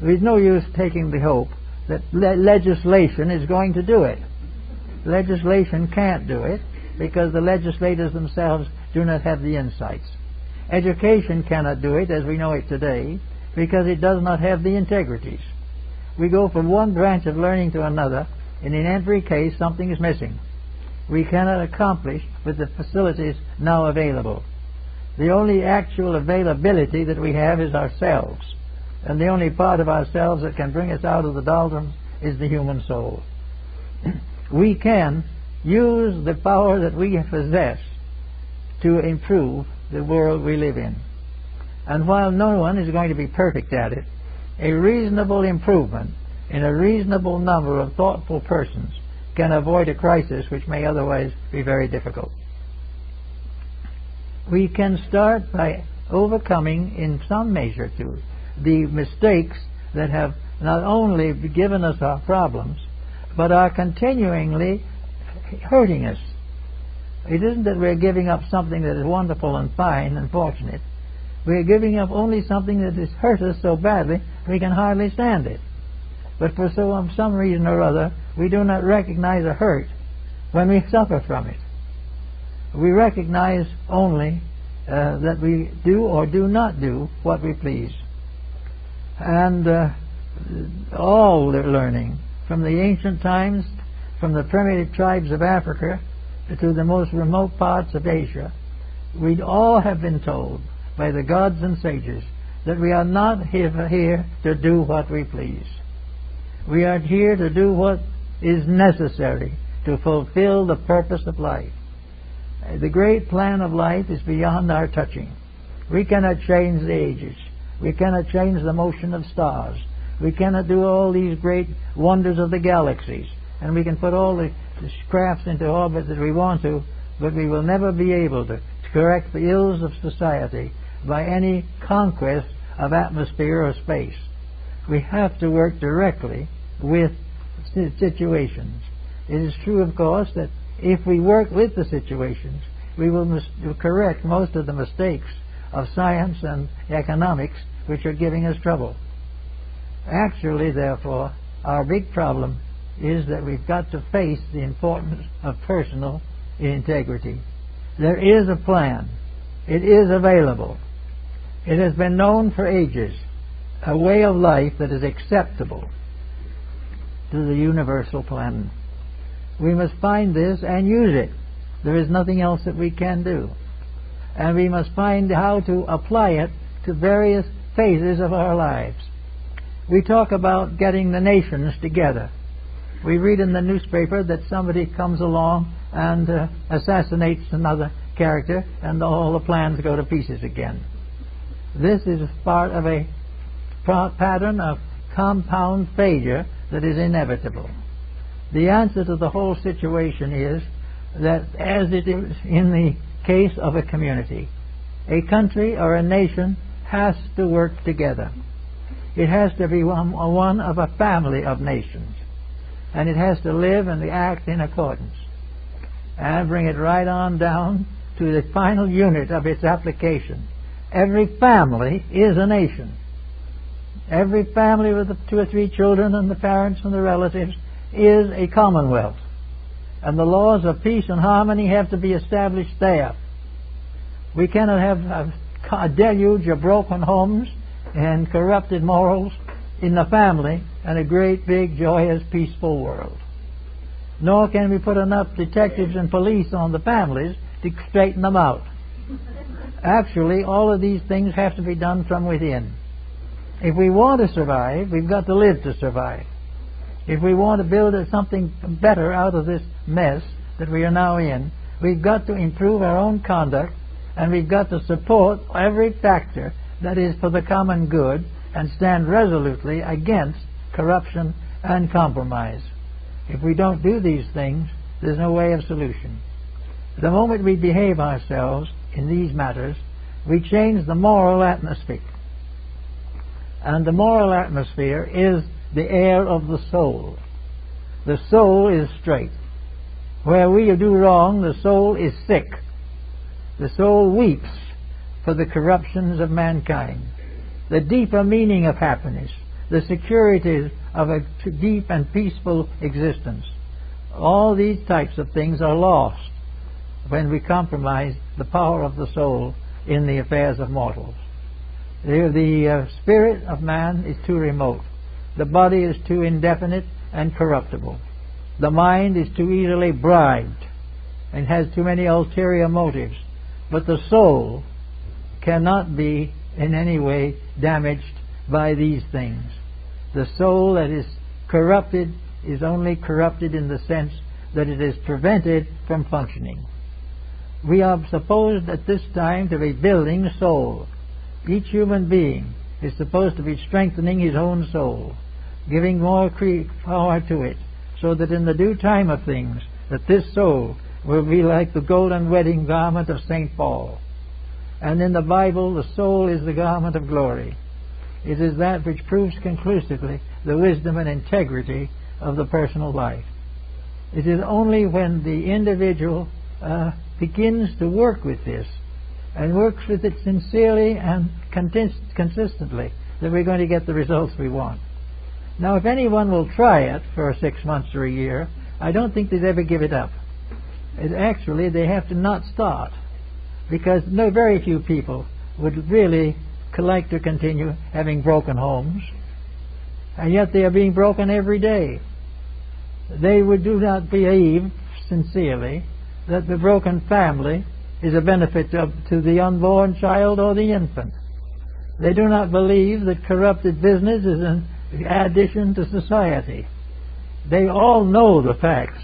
There's no use taking the hope that legislation is going to do it. Legislation can't do it because the legislators themselves do not have the insights. Education cannot do it as we know it today because it does not have the integrities. We go from one branch of learning to another, and in every case something is missing. We cannot accomplish with the facilities now available. The only actual availability that we have is ourselves, and the only part of ourselves that can bring us out of the doldrums is the human soul. We can use the power that we possess to improve the world we live in. And while no one is going to be perfect at it, a reasonable improvement in a reasonable number of thoughtful persons can avoid a crisis which may otherwise be very difficult. We can start by overcoming, in some measure too, the mistakes that have not only given us our problems, but are continually hurting us. It isn't that we're giving up something that is wonderful and fine and fortunate. We're giving up only something that has hurt us so badly we can hardly stand it. But for some reason or other, we do not recognize a hurt when we suffer from it. We recognize only that we do or do not do what we please. And all the learning, from the ancient times, from the primitive tribes of Africa to the most remote parts of Asia, we all have been told by the gods and sages that we are not here to do what we please. We are here to do what is necessary to fulfill the purpose of life. The great plan of life is beyond our touching. We cannot change the ages. We cannot change the motion of stars. We cannot do all these great wonders of the galaxies. And we can put all the crafts into orbit that we want to, but we will never be able to correct the ills of society by any conquest of atmosphere or space. We have to work directly with situations. It is true, of course, that if we work with the situations, we will correct most of the mistakes of science and economics which are giving us trouble. Actually, therefore, our big problem is that we've got to face the importance of personal integrity. There is a plan. It is available. It has been known for ages, a way of life that is acceptable to the universal plan. We must find this and use it. There is nothing else that we can do. And we must find how to apply it to various phases of our lives. We talk about getting the nations together. We read in the newspaper that somebody comes along and assassinates another character, and all the plans go to pieces again. This is part of a pattern of compound failure that is inevitable. The answer to the whole situation is that, as it is in the case of a community, a country or a nation has to work together. It has to be one of a family of nations, and it has to live and act in accordance, and bring it right on down to the final unit of its application. Every family is a nation. Every family with the 2 or 3 children and the parents and the relatives is a commonwealth. And the laws of peace and harmony have to be established there. We cannot have a deluge of broken homes and corrupted morals in the family and a great, big, joyous, peaceful world. Nor can we put enough detectives and police on the families to straighten them out. Actually, all of these things have to be done from within. If we want to survive, we've got to live to survive. If we want to build something better out of this mess that we are now in, we've got to improve our own conduct, and we've got to support every factor that is for the common good and stand resolutely against corruption and compromise. If we don't do these things, there's no way of solution. The moment we behave ourselves in these matters, we change the moral atmosphere. And the moral atmosphere is the air of the soul. The soul is straight. Where we do wrong, the soul is sick. The soul weeps for the corruptions of mankind. The deeper meaning of happiness, the securities of a deep and peaceful existence. All these types of things are lost when we compromise the power of the soul in the affairs of mortals. The spirit of man is too remote. The body is too indefinite and corruptible. The mind is too easily bribed and has too many ulterior motives. But the soul cannot be in any way damaged by these things. The soul that is corrupted is only corrupted in the sense that it is prevented from functioning. We are supposed at this time to be building the soul. Each human being is supposed to be strengthening his own soul, giving more power to it, so that in the due time of things, that this soul will be like the golden wedding garment of St. Paul. And in the Bible, the soul is the garment of glory. It is that which proves conclusively the wisdom and integrity of the personal life. It is only when the individual begins to work with this, and works with it sincerely and consistently, that we're going to get the results we want. Now, if anyone will try it for 6 months or a year, I don't think they'd ever give it up. Actually, they have to not start, because very few people would really like to continue having broken homes, and yet they are being broken every day. They do not believe sincerely that the broken family is a benefit to the unborn child or the infant. They do not believe that corrupted business is an addition to society. They all know the facts.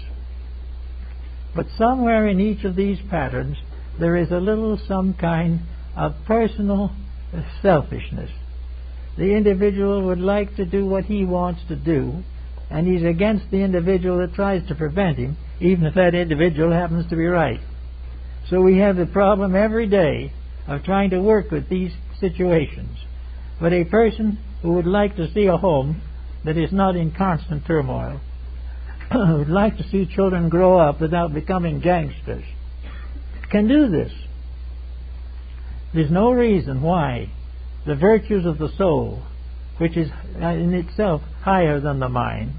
But somewhere in each of these patterns there is some kind of personal selfishness. The individual would like to do what he wants to do, and he's against the individual that tries to prevent him, even if that individual happens to be right. So we have the problem every day of trying to work with these situations. But a person who would like to see a home that is not in constant turmoil, would like to see children grow up without becoming gangsters, can do this. There's no reason why the virtues of the soul, which is in itself higher than the mind,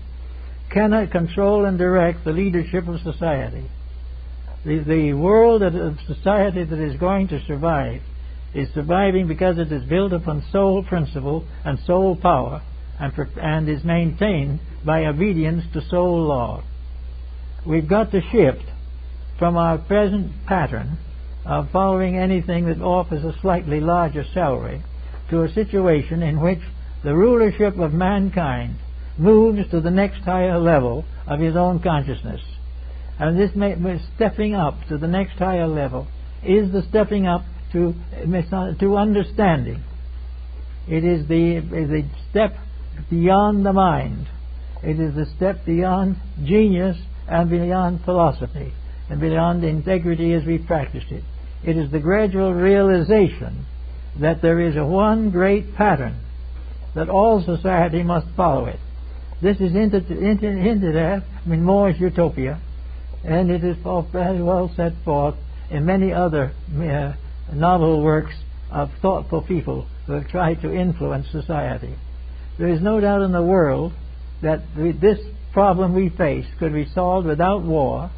cannot control and direct the leadership of society. The world of society that is going to survive is surviving because it is built upon soul principle and soul power, and is maintained by obedience to soul law. We've got to shift from our present pattern of following anything that offers a slightly larger salary to a situation in which the rulership of mankind moves to the next higher level of his own consciousness. And this stepping up to the next higher level is the stepping up to understanding. It is the step beyond the mind. It is the step beyond genius and beyond philosophy and beyond integrity as we practiced it. It is the gradual realization that there is one great pattern, that all society must follow it. This is hinted at in More's Utopia, and it is very well set forth in many other novel works of thoughtful people who have tried to influence society. There is no doubt in the world that this problem we face could be solved without war,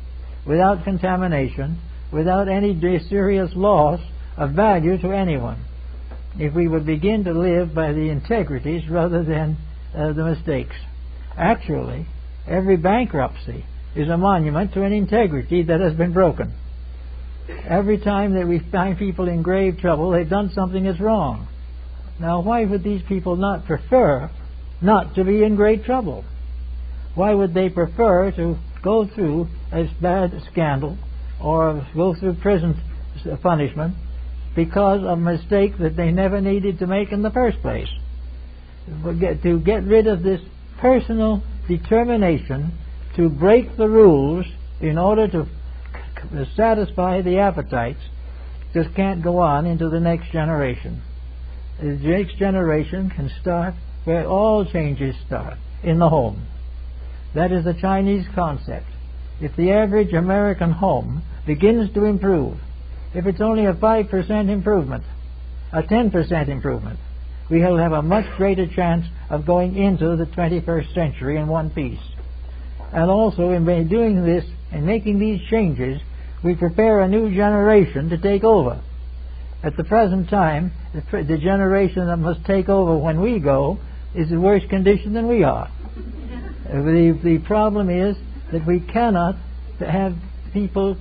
without contamination, without any serious loss of value to anyone, if we would begin to live by the integrities rather than the mistakes. Actually, every bankruptcy is a monument to an integrity that has been broken. Every time that we find people in grave trouble, they've done something that's wrong. Now, why would these people not prefer not to be in great trouble? Why would they prefer to go through a bad scandal or go through prison punishment because of a mistake that they never needed to make in the first place? To get rid of this personal determination to break the rules in order to satisfy the appetites just can't go on into the next generation. The next generation can start where all changes start, in the home. That is the Chinese concept. If the average American home begins to improve, if it's only a 5% improvement, a 10% improvement, we will have a much greater chance of going into the 21st century in one piece. And also, in doing this and making these changes, we prepare a new generation to take over. At the present time, the generation that must take over when we go is in worse condition than we are. The problem is that we cannot have people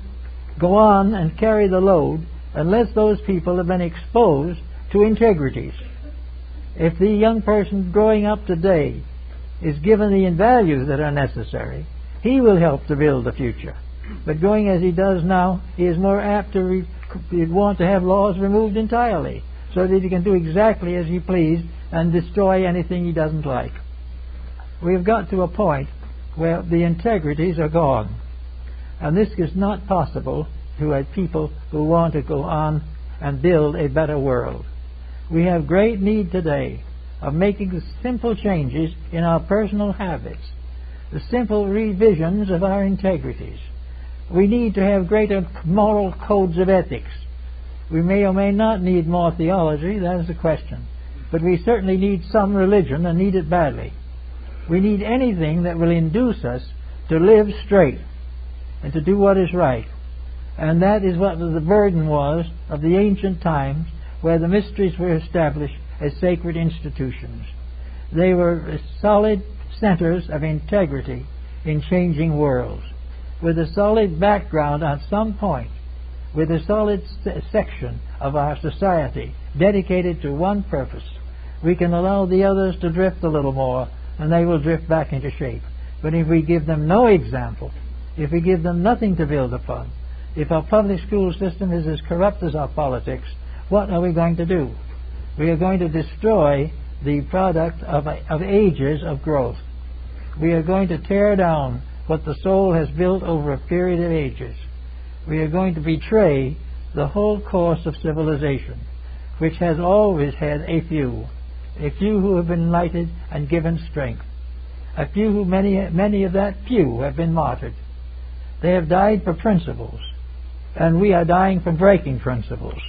go on and carry the load unless those people have been exposed to integrities. If the young person growing up today is given the values that are necessary, he will help to build the future. But going as he does now, he is more apt to want to have laws removed entirely, so that he can do exactly as he pleases and destroy anything he doesn't like. We have got to a point where the integrities are gone, and this is not possible to a people who want to go on and build a better world. We have great need today of making simple changes in our personal habits, the simple revisions of our integrities. We need to have greater moral codes of ethics. We may or may not need more theology, that is the question. But we certainly need some religion, and need it badly. We need anything that will induce us to live straight and to do what is right. And that is what the burden was of the ancient times, where the mysteries were established as sacred institutions. They were solid centers of integrity in changing worlds, with a solid background on some point, with a solid section of our society dedicated to one purpose. We can allow the others to drift a little more, and they will drift back into shape. But if we give them no example, if we give them nothing to build upon, if our public school system is as corrupt as our politics, what are we going to do? We are going to destroy the product of ages of growth. We are going to tear down what the soul has built over a period of ages. We are going to betray the whole course of civilization, which has always had a few who have been enlightened and given strength, a few who, many of that few have been martyred. They have died for principles, and we are dying for breaking principles.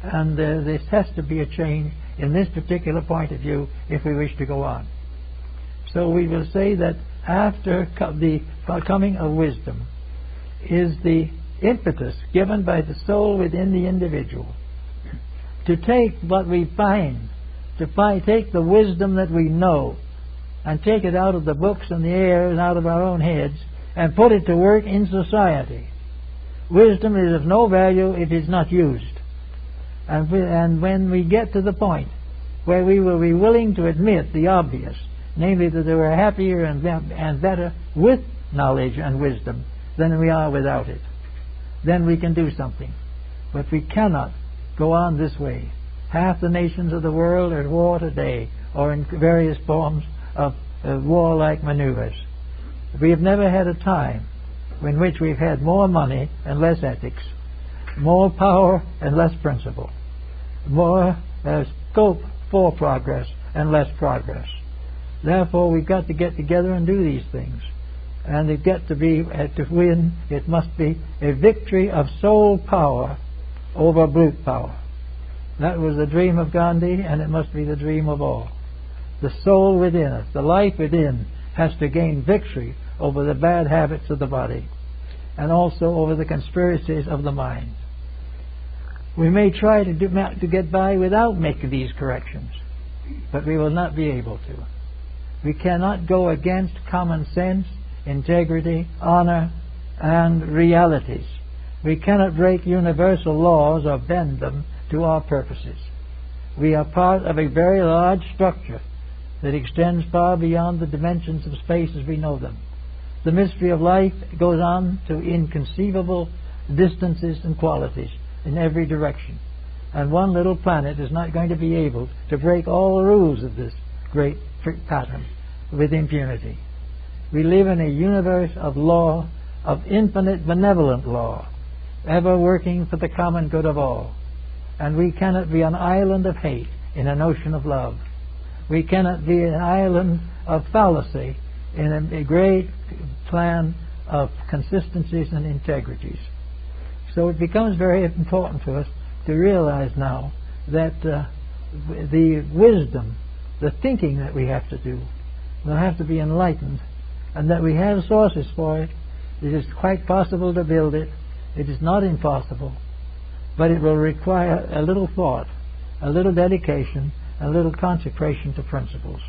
And there has to be a change in this particular point of view if we wish to go on. So we will say that after the coming of wisdom is the impetus given by the soul within the individual to take what we find, take the wisdom that we know and take it out of the books and the air and out of our own heads and put it to work in society. Wisdom is of no value if it's not used. And when we get to the point where we will be willing to admit the obvious, namely that we are happier and better with knowledge and wisdom than we are without it, then we can do something. But we cannot go on this way. Half the nations of the world are at war today, or in various forms of warlike maneuvers. We have never had a time in which we've had more money and less ethics, more power and less principle, more scope for progress and less progress. Therefore, we've got to get together and do these things. And to win, it must be a victory of soul power over brute power. That was the dream of Gandhi, and it must be the dream of all. The soul within us, the life within, has to gain victory over the bad habits of the body and also over the conspiracies of the mind. We may try to get by without making these corrections, but we will not be able to. We cannot go against common sense, integrity, honor, and realities. We cannot break universal laws or bend them to our purposes. We are part of a very large structure that extends far beyond the dimensions of space as we know them. The mystery of life goes on to inconceivable distances and qualities in every direction. And one little planet is not going to be able to break all the rules of this great pattern with impunity. We live in a universe of law, of infinite benevolent law, ever working for the common good of all. And we cannot be an island of hate in an ocean of love. We cannot be an island of fallacy in a great plan of consistencies and integrities. So it becomes very important for us to realize now that the wisdom, the thinking that we have to do, will have to be enlightened, and that we have sources for it. It is quite possible to build it. It is not impossible, but it will require a little thought, a little dedication, a little consecration to principles.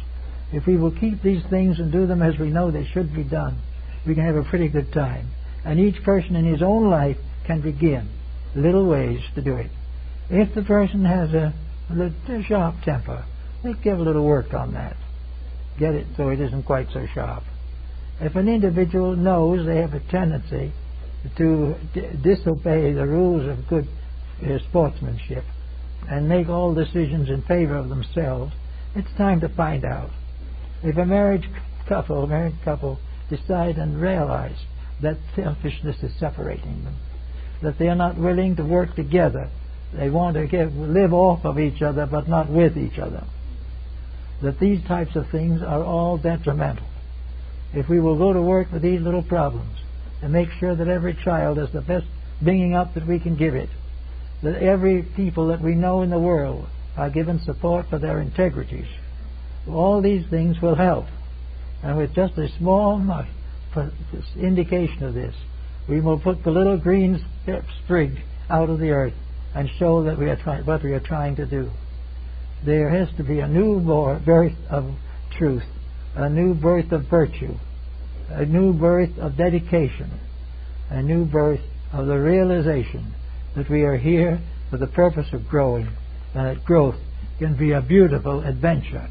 If we will keep these things and do them as we know they should be done, we can have a pretty good time. And each person in his own life can begin little ways to do it. If the person has a sharp temper, they give a little work on that. Get it so it isn't quite so sharp. If an individual knows they have a tendency to disobey the rules of good sportsmanship and make all decisions in favor of themselves, it's time to find out. If a married couple decide and realize that selfishness is separating them, that they are not willing to work together, they want to live off of each other but not with each other, that these types of things are all detrimental. If we will go to work with these little problems and make sure that every child has the best bringing up that we can give it, that every people that we know in the world are given support for their integrities, all these things will help. And with just a small indication of this, we will put the little green sprig out of the earth and show that we are what we are trying to do. There has to be a new birth of truth, a new birth of virtue, a new birth of dedication, a new birth of the realization that we are here for the purpose of growing, and that growth can be a beautiful adventure.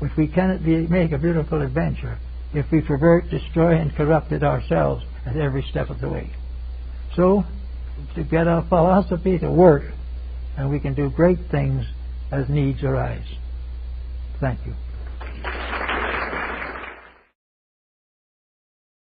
If we cannot make a beautiful adventure if we pervert, destroy, and corrupt it ourselves at every step of the way. So, to get our philosophy to work, and we can do great things as needs arise. Thank you.